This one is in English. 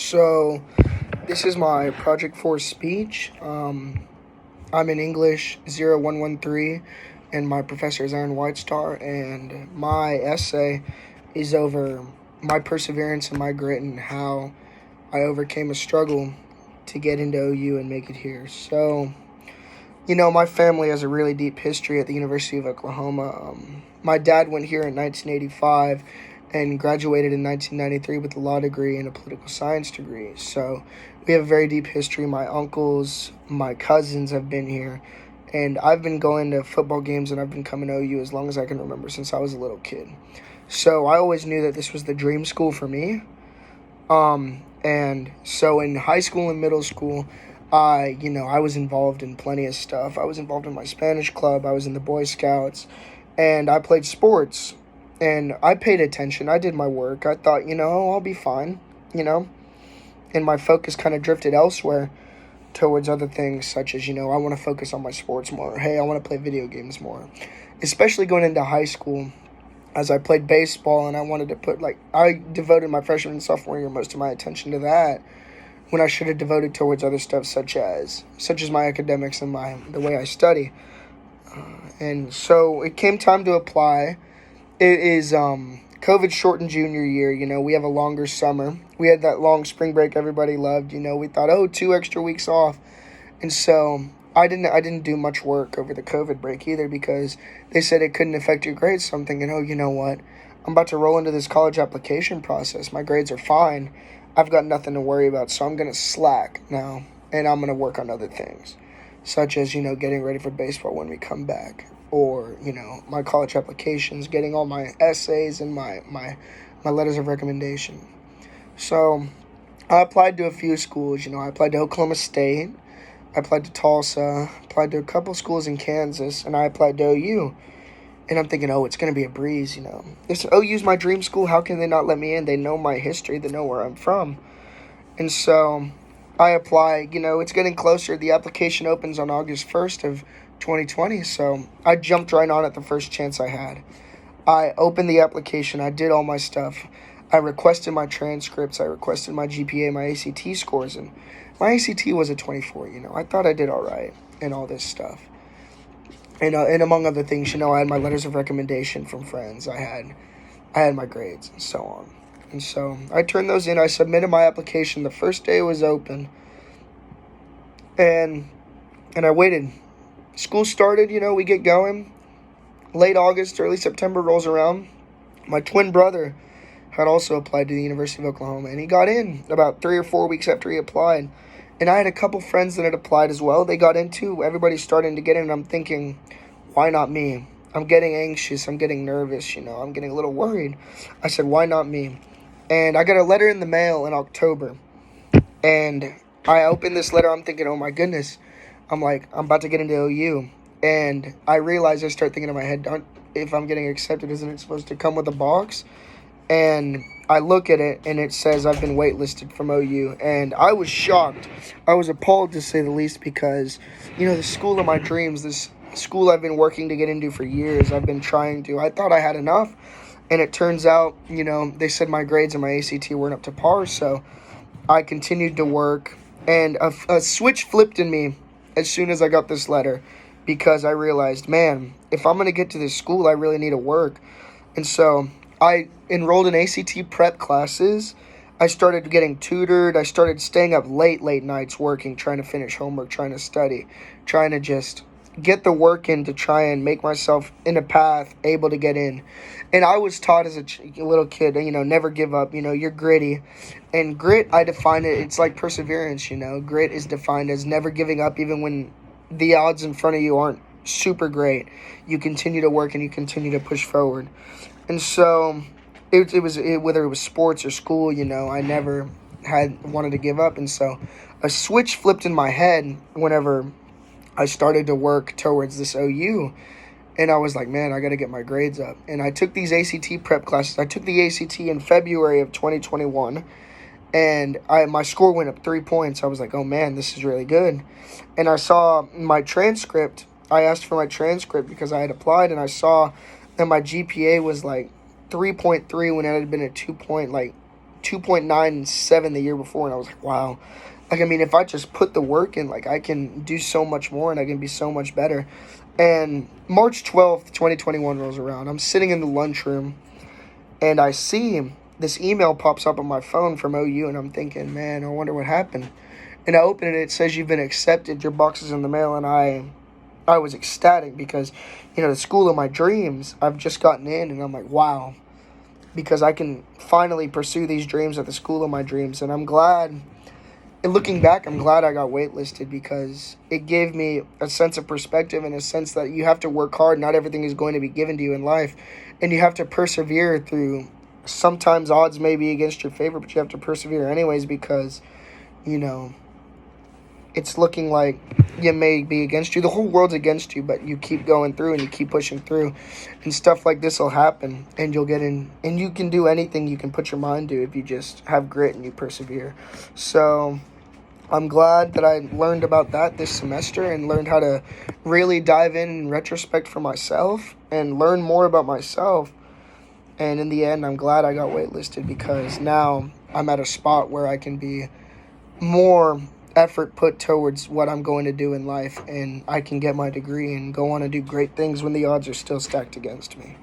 So, this is my Project 4 speech. I'm in English 0113, and my professor is Aaron Whitestar, and my essay is over my perseverance and my grit and how I overcame a struggle to get into OU and make it here. So, my family has a really deep history at the University of Oklahoma. My dad went here in 1985 and graduated in 1993 with a law degree and a political science degree. So we have a very deep history. My uncles, my cousins have been here, and I've been going to football games and I've been coming to OU as long as I can remember, since I was a little kid. So I always knew that this was the dream school for me. And so in high school and middle school, I was involved in plenty of stuff. I was involved in my Spanish club. I was in the Boy Scouts, and I played sports. And I paid attention. I did my work. I thought, I'll be fine, And my focus kind of drifted elsewhere towards other things, such as, I want to focus on my sports more. Hey, I want to play video games more. Especially going into high school, as I played baseball, and I wanted to I devoted my freshman and sophomore year most of my attention to that, when I should have devoted towards other stuff such as my academics and the way I study. And so it came time to apply. It is COVID shortened junior year. We have a longer summer. We had that long spring break everybody loved. We thought, 2 extra weeks off. And so I didn't do much work over the COVID break either, because they said it couldn't affect your grades. So I'm thinking, you know what? I'm about to roll into this college application process. My grades are fine. I've got nothing to worry about, so I'm going to slack now, and I'm going to work on other things, such as, getting ready for baseball when we come back, or, my college applications, getting all my essays and my letters of recommendation. So I applied to a few schools. I applied to Oklahoma State, I applied to Tulsa, applied to a couple schools in Kansas, and I applied to OU. And I'm thinking, it's going to be a breeze, This OU's my dream school. How can they not let me in? They know my history. They know where I'm from. And so I apply. It's getting closer. The application opens on August 1st of 2020. So I jumped right on it the first chance I had. I opened the application. I did all my stuff. I requested my transcripts. I requested my GPA, my ACT scores. And my ACT was a 24, I thought I did all right and all this stuff. And among other things, I had my letters of recommendation from friends. I had my grades and so on. And so I turned those in. I submitted my application the first day it was open. And I waited. School started, we get going. Late August, early September rolls around. My twin brother had also applied to the University of Oklahoma, and he got in about 3 or 4 weeks after he applied. And I had a couple friends that had applied as well. They got in too. Everybody's starting to get in, and I'm thinking, why not me? I'm getting anxious. I'm getting nervous, I'm getting a little worried. I said, why not me? And I got a letter in the mail in October. And I opened this letter. I'm thinking, oh my goodness. I'm about to get into OU. And I realized, I start thinking in my head, if I'm getting accepted, isn't it supposed to come with a box? And I look at it, and it says I've been waitlisted from OU. And I was shocked. I was appalled, to say the least, because, the school of my dreams, this school I've been working to get into for years, I've been trying to. I thought I had enough. And it turns out, they said my grades and my ACT weren't up to par. So I continued to work. And a switch flipped in me as soon as I got this letter, because I realized, man, if I'm going to get to this school, I really need to work. And so I enrolled in ACT prep classes. I started getting tutored. I started staying up late nights working, trying to finish homework, trying to study, trying to just get the work in to try and make myself in a path able to get in. And I was taught as a little kid, never give up, you're gritty. And grit, I define it, it's like perseverance, Grit is defined as never giving up even when the odds in front of you aren't super great. You continue to work and you continue to push forward. And so it was whether it was sports or school, I never wanted to give up. And so a switch flipped in my head whenever I started to work towards this OU. And I was like, man, I got to get my grades up. And I took these ACT prep classes. I took the ACT in February of 2021. And my score went up 3 points. I was like, oh, man, this is really good. And I saw my transcript. I asked for my transcript because I had applied. And I saw that my GPA was 3.3 when it had been a 2 point 2.97 the year before, and I was like, wow. Like, I mean, if I just put the work in, like, I can do so much more and I can be so much better. And March 12th, 2021 rolls around. I'm sitting in the lunchroom, and I see this email pops up on my phone from OU, and I'm thinking, man, I wonder what happened. And I open it, it says you've been accepted, your box is in the mail, and I was ecstatic because, the school of my dreams, I've just gotten in, and I'm like, wow, because I can finally pursue these dreams at the school of my dreams. And I'm glad, and looking back, I'm glad I got waitlisted, because it gave me a sense of perspective, and a sense that you have to work hard. Not everything is going to be given to you in life, and you have to persevere through, sometimes odds may be against your favor, but you have to persevere anyways, because, it's looking like you may be against you. The whole world's against you, but you keep going through and you keep pushing through, and stuff like this will happen, and you'll get in, and you can do anything you can put your mind to if you just have grit and you persevere. So I'm glad that I learned about that this semester, and learned how to really dive in retrospect for myself and learn more about myself. And in the end, I'm glad I got waitlisted, because now I'm at a spot where I can be more effort put towards what I'm going to do in life, and I can get my degree and go on and do great things when the odds are still stacked against me.